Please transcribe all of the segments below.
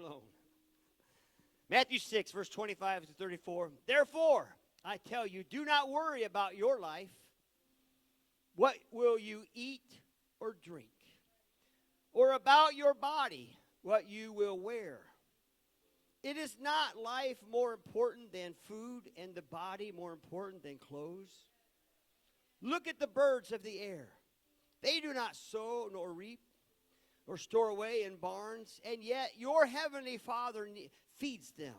alone. Matthew 6, verse 25 to 34. Therefore, I tell you, do not worry about your life. What will you eat or drink? Or about your body, what you will wear? It is not life more important than food, and the body more important than clothes? Look at the birds of the air. They do not sow nor reap nor store away in barns, and yet your heavenly Father feeds them.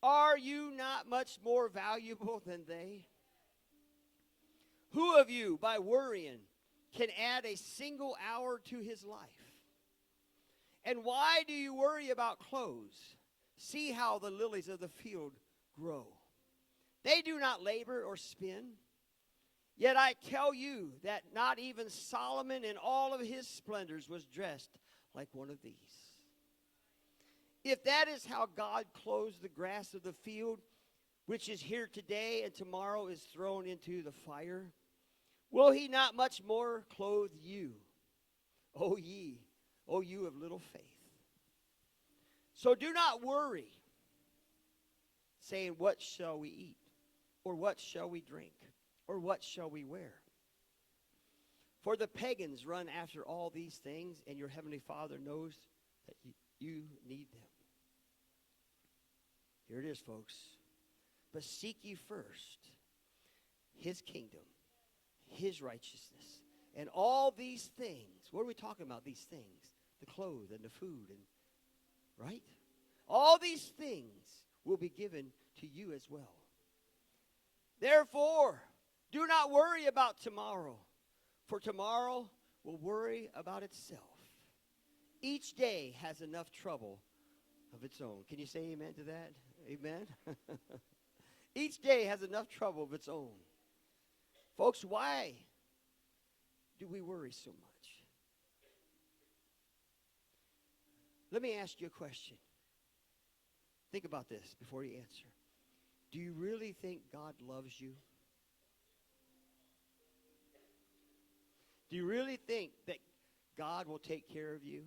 Are you not much more valuable than they? Who of you, by worrying, can add a single hour to his life? And why do you worry about clothes? See how the lilies of the field grow. They do not labor or spin. Yet I tell you that not even Solomon in all of his splendors was dressed like one of these. If that is how God clothes the grass of the field, which is here today and tomorrow is thrown into the fire, will he not much more clothe you, O you of little faith? So do not worry, saying, what shall we eat? Or what shall we drink? Or what shall we wear? For the pagans run after all these things, and your heavenly Father knows that you need them. Here it is, folks. But seek ye first his kingdom, his righteousness, and all these things. What are we talking about, these things? The clothes and the food, and right? All these things will be given to you as well. Therefore, do not worry about tomorrow, for tomorrow will worry about itself. Each day has enough trouble of its own. Can you say amen to that? Amen? Each day has enough trouble of its own. Folks, why do we worry so much? Let me ask you a question. Think about this before you answer. Do you really think God loves you? Do you really think that God will take care of you?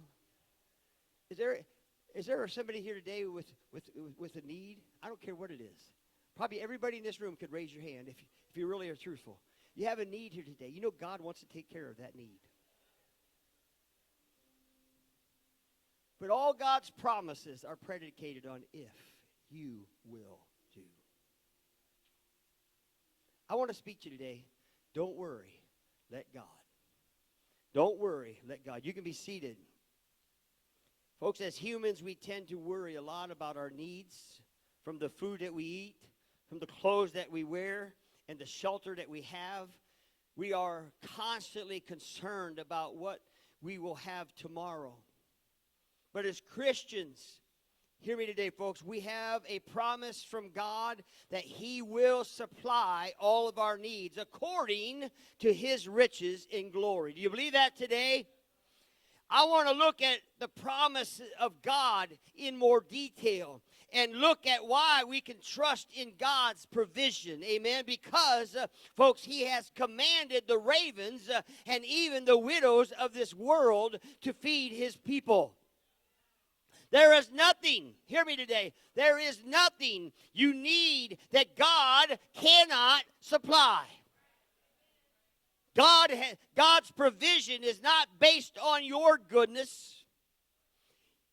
Is there somebody here today with a need? I don't care what it is. Probably everybody in this room could raise your hand if you really are truthful. You have a need here today. You know God wants to take care of that need. But all God's promises are predicated on if you will do. I want to speak to you today. Don't worry. Let God. Don't worry. Let God. You can be seated. Folks, as humans, we tend to worry a lot about our needs, from the food that we eat, from the clothes that we wear, and the shelter that we have. We are constantly concerned about what we will have tomorrow. But as Christians, hear me today, folks, we have a promise from God that he will supply all of our needs according to his riches in glory. Do you believe that today? I want to look at the promise of God in more detail and look at why we can trust in God's provision. Amen. Because, folks, he has commanded the ravens and even the widows of this world to feed his people. There is nothing, hear me today, there is nothing you need that God cannot supply. God's provision is not based on your goodness.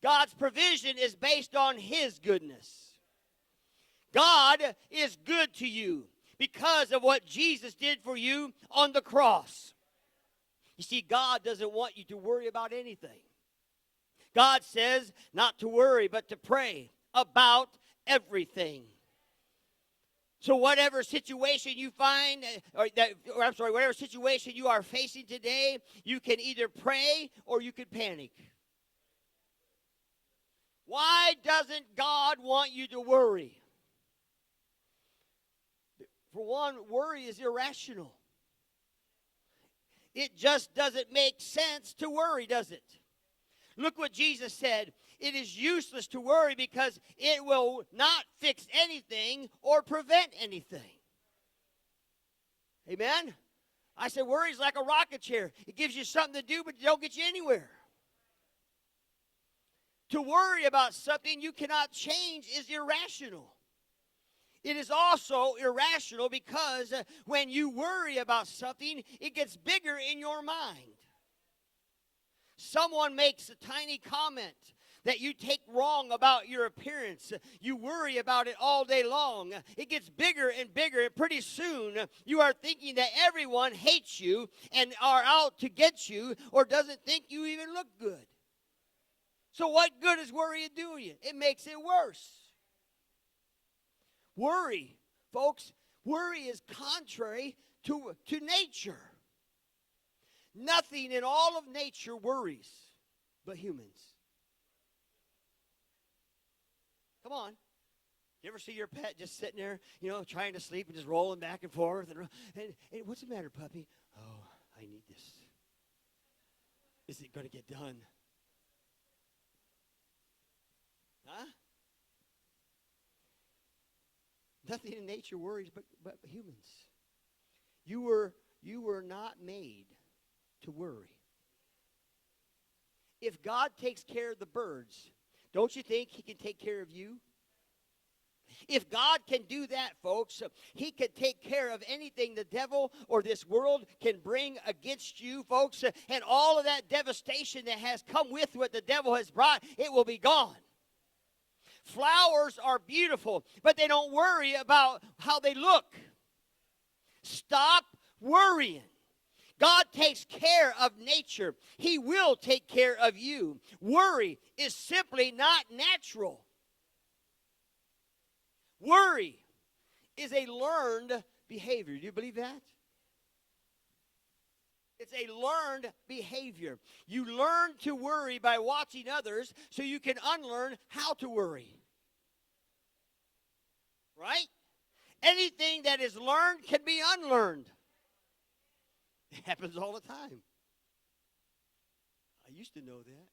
God's provision is based on his goodness. God is good to you because of what Jesus did for you on the cross. You see, God doesn't want you to worry about anything. God says not to worry, but to pray about everything. So whatever situation you find, whatever situation you are facing today, you can either pray or you can panic. Why doesn't God want you to worry? For one, worry is irrational. It just doesn't make sense to worry, does it? Look what Jesus said. It is useless to worry because it will not fix anything or prevent anything. Amen? I said worry is like a rocket chair. It gives you something to do, but it don't get you anywhere. To worry about something you cannot change is irrational. It is also irrational because when you worry about something, it gets bigger in your mind. Someone makes a tiny comment that you take wrong about your appearance. You worry about it all day long. It gets bigger and bigger, and pretty soon you are thinking that everyone hates you and are out to get you or doesn't think you even look good. So what good is worry doing you? It makes it worse. Worry, folks, worry is contrary to nature. Nothing in all of nature worries but humans. Come on. You ever see your pet just sitting there, trying to sleep and just rolling back and forth? And what's the matter, puppy? Oh, I need this. Is it going to get done? Huh? Nothing in nature worries but humans. You were not made to worry. If God takes care of the birds, don't you think he can take care of you? If God can do that, folks, he can take care of anything the devil or this world can bring against you, folks. And all of that devastation that has come with what the devil has brought, it will be gone. Flowers are beautiful, but they don't worry about how they look. Stop worrying. God takes care of nature. He will take care of you. Worry is simply not natural. Worry is a learned behavior. Do you believe that? It's a learned behavior. You learn to worry by watching others so you can unlearn how to worry. Right? Anything that is learned can be unlearned. It happens all the time. I used to know that.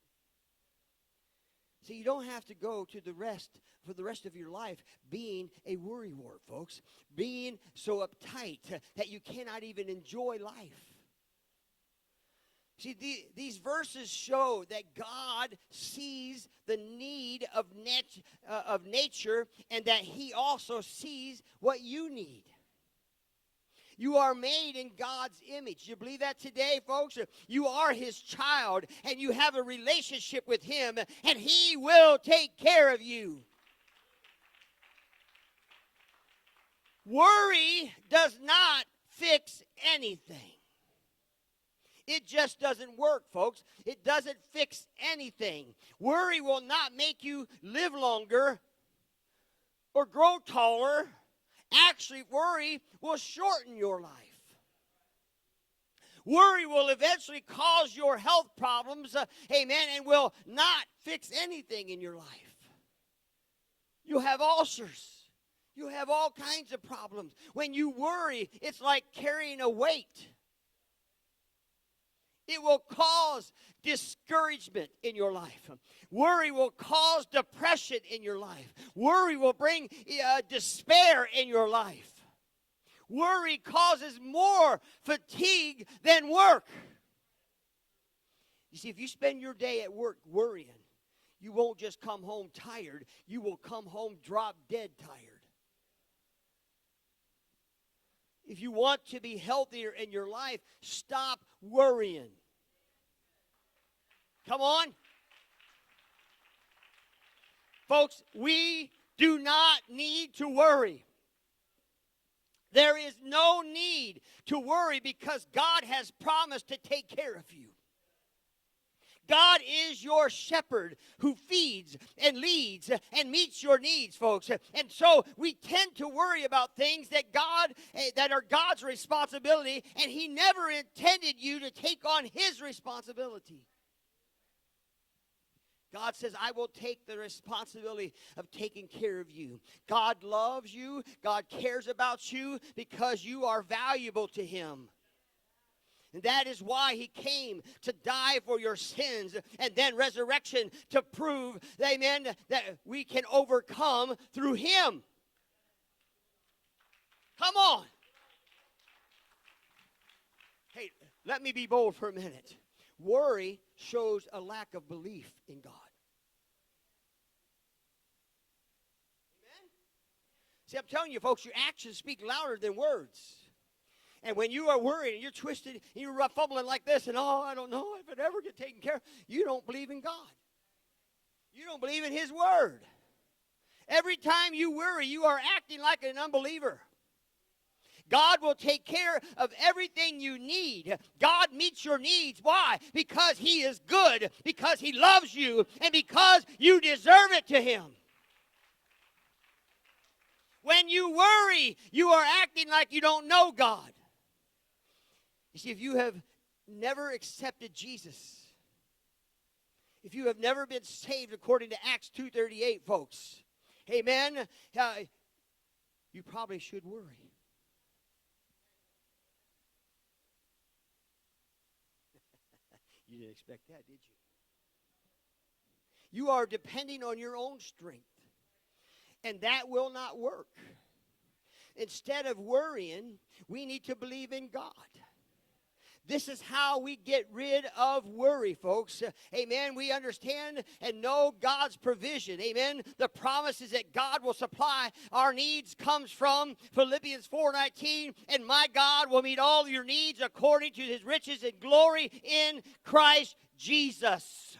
See, you don't have to go to for the rest of your life being a worrywart, folks. Being so uptight that you cannot even enjoy life. See, these verses show that God sees the need of nature and that he also sees what you need. You are made in God's image. You believe that today, folks? You are his child, and you have a relationship with him, and he will take care of you. Worry does not fix anything. It just doesn't work, folks. It doesn't fix anything. Worry will not make you live longer or grow taller. Actually, worry will shorten your life. Worry will eventually cause your health problems, amen, and will not fix anything in your life. You have ulcers. You have all kinds of problems. When you worry, it's like carrying a weight. It will cause discouragement in your life. Worry will cause depression in your life. Worry will bring despair in your life. Worry causes more fatigue than work. You see, if you spend your day at work worrying, you won't just come home tired. You will come home drop dead tired. If you want to be healthier in your life, stop worrying. Come on. Folks, we do not need to worry. There is no need to worry because God has promised to take care of you. God is your shepherd who feeds and leads and meets your needs, folks. And so we tend to worry about things that are God's responsibility, and he never intended you to take on his responsibility. God says, I will take the responsibility of taking care of you. God loves you. God cares about you because you are valuable to him. And that is why he came to die for your sins and then resurrection to prove, amen, that we can overcome through him. Come on. Hey, let me be bold for a minute. Worry shows a lack of belief in God. See, I'm telling you, folks, your actions speak louder than words. And when you are worried and you're twisted and you're fumbling like this and, oh, I don't know if it ever get taken care of, you don't believe in God. You don't believe in His Word. Every time you worry, you are acting like an unbeliever. God will take care of everything you need. God meets your needs. Why? Because He is good, because He loves you, and because you deserve it to Him. When you worry, you are acting like you don't know God. You see, if you have never accepted Jesus, if you have never been saved according to Acts 2:38, folks, amen, you probably should worry. You didn't expect that, did you? You are depending on your own strength, and that will not work. Instead of worrying, we need to believe in God. This is how we get rid of worry, folks. Amen. We understand and know God's provision. Amen. The promise is that God will supply our needs comes from Philippians 4:19. And my God will meet all your needs according to His riches and glory in Christ Jesus.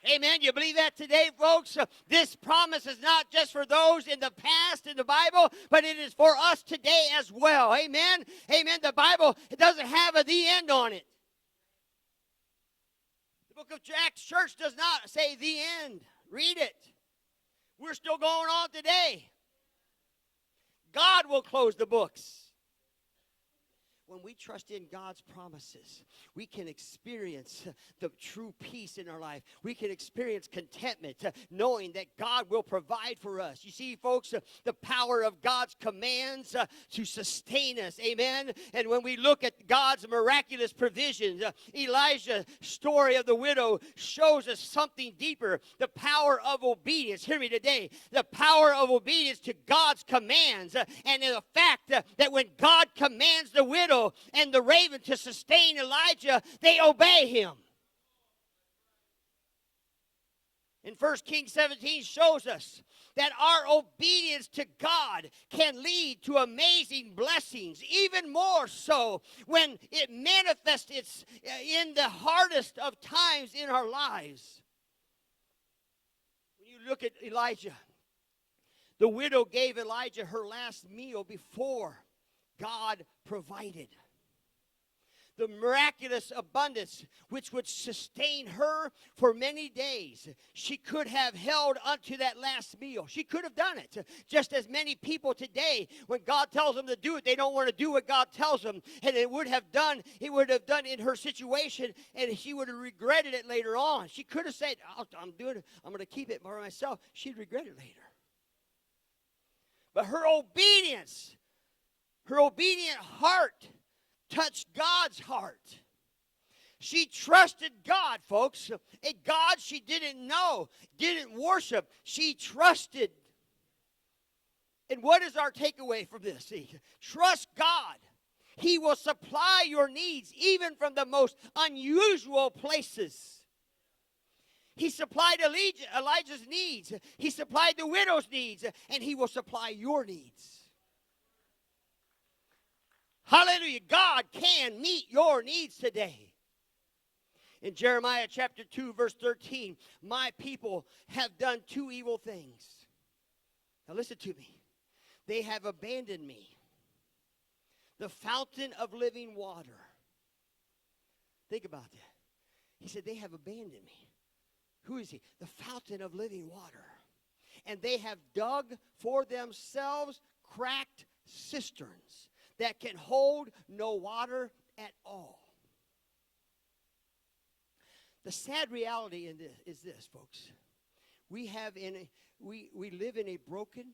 Amen. You believe that today, folks? This promise is not just for those in the past in the Bible, but it is for us today as well. Amen. Amen. The Bible, it doesn't have a the end on it. The book of Acts Church does not say the end. Read it. We're still going on today. God will close the books. When we trust in God's promises, we can experience the true peace in our life. We can experience contentment, knowing that God will provide for us. You see, folks, the power of God's commands to sustain us. Amen. And when we look at God's miraculous provisions, Elijah's story of the widow shows us something deeper. The power of obedience. Hear me today. The power of obedience to God's commands. And the fact that when God commands the widow and the raven to sustain Elijah, they obey him. In 1 Kings 17 shows us that our obedience to God can lead to amazing blessings, even more so when it manifests in the hardest of times in our lives. When you look at Elijah, the widow gave Elijah her last meal before God provided. The miraculous abundance which would sustain her for many days. She could have held unto that last meal. She could have done it. Just as many people today, when God tells them to do it, they don't want to do what God tells them. And it would have done in her situation, and she would have regretted it later on. She could have said, I'm doing it. I'm going to keep it for myself. She'd regret it later. But her obedience, her obedient heart touched God's heart. She trusted God, folks. A God she didn't know, didn't worship. She trusted. And what is our takeaway from this? See, trust God. He will supply your needs even from the most unusual places. He supplied Elijah's needs. He supplied the widow's needs. And He will supply your needs. Hallelujah. God can meet your needs today. In Jeremiah chapter 2, verse 13, my people have done two evil things. Now listen to me. They have abandoned me, the fountain of living water. Think about that. He said, they have abandoned me. Who is He? The fountain of living water. And they have dug for themselves cracked cisterns that can hold no water at all. The sad reality in this is this, folks. We live in a broken,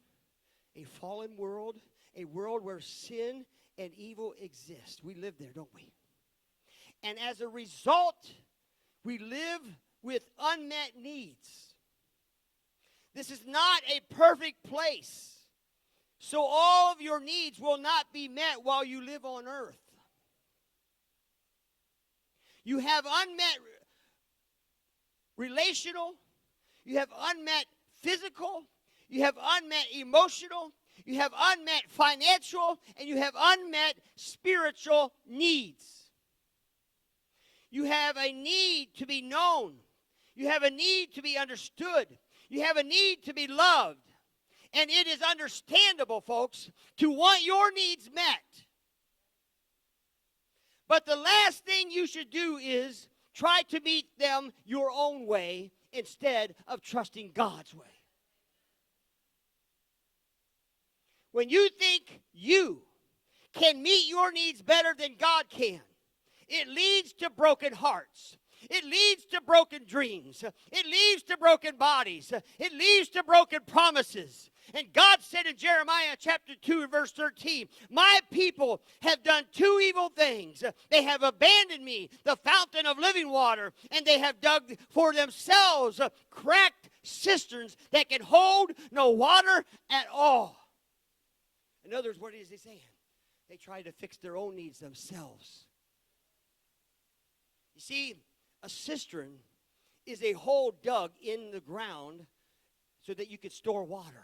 a fallen world, a world where sin and evil exist. We live there, don't we? And as a result, we live with unmet needs. This is not a perfect place. So all of your needs will not be met while you live on earth. You have unmet relational, you have unmet physical, You have unmet emotional, you have unmet financial, and you have unmet spiritual needs. You have a need to be known. You have a need to be understood. You have a need to be loved. And it is understandable, folks, to want your needs met. But the last thing you should do is try to meet them your own way instead of trusting God's way. When you think you can meet your needs better than God can, it leads to broken hearts. It leads to broken dreams. It leads to broken bodies. It leads to broken promises. And God said in Jeremiah chapter 2 verse 13, my people have done two evil things. They have abandoned me, the fountain of living water, and they have dug for themselves cracked cisterns that can hold no water at all. In other words, what is he saying? They try to fix their own needs themselves. You see, a cistern is a hole dug in the ground so that you could store water.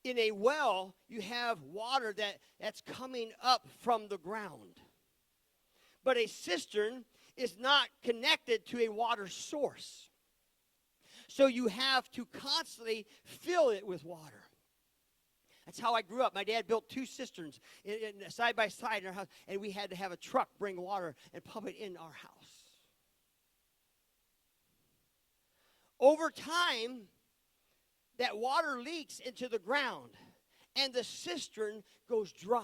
In a well, you have water that's coming up from the ground. But a cistern is not connected to a water source. So you have to constantly fill it with water. That's how I grew up. My dad built two cisterns side by side in our house, and we had to have a truck bring water and pump it in our house. Over time, that water leaks into the ground, and the cistern goes dry.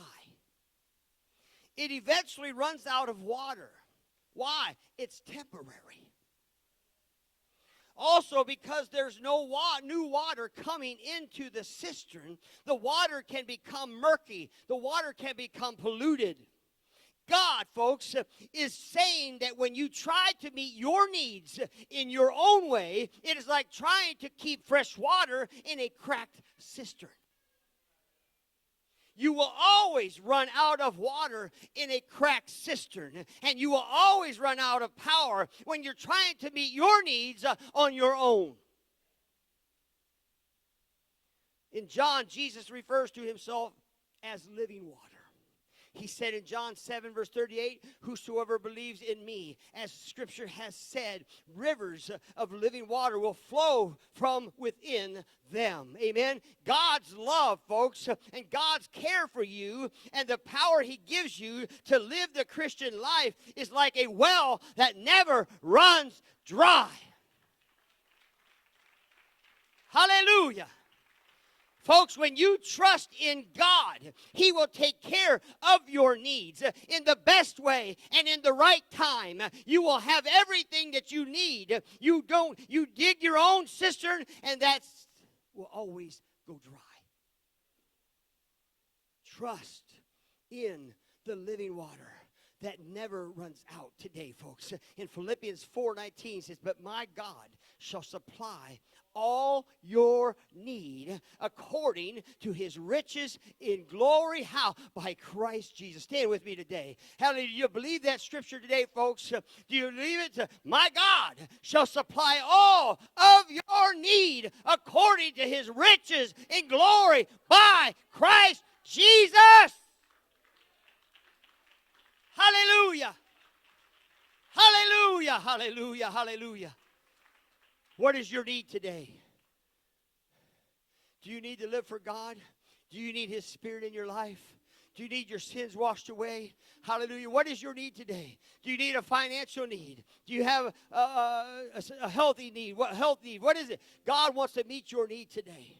It eventually runs out of water. Why? It's temporary. Also, because there's no new water coming into the cistern, the water can become murky. The water can become polluted. God, folks, is saying that when you try to meet your needs in your own way, it is like trying to keep fresh water in a cracked cistern. You will always run out of water in a cracked cistern. And you will always run out of power when you're trying to meet your needs on your own. In John, Jesus refers to himself as living water. He said in John 7, verse 38, whosoever believes in me, as Scripture has said, rivers of living water will flow from within them. Amen. God's love, folks, and God's care for you and the power he gives you to live the Christian life is like a well that never runs dry. Hallelujah. Folks, when you trust in God, he will take care of your needs in the best way and in the right time. You will have everything that you need. You dig your own cistern, and that will always go dry. Trust in the living water that never runs out today, folks. In Philippians 4:19 says, but my God shall supply all your need according to his riches in glory. How? By Christ Jesus. Stand with me today. Hallelujah. Do you believe that scripture today, folks? Do you believe it? My God shall supply all of your need according to his riches in glory by Christ Jesus. Hallelujah. Hallelujah. Hallelujah. Hallelujah. What is your need today? Do you need to live for God? Do you need his Spirit in your life? Do you need your sins washed away? Hallelujah. What is your need today? Do you need a financial need? Do you have a healthy need? What health need? What is it? God wants to meet your need today.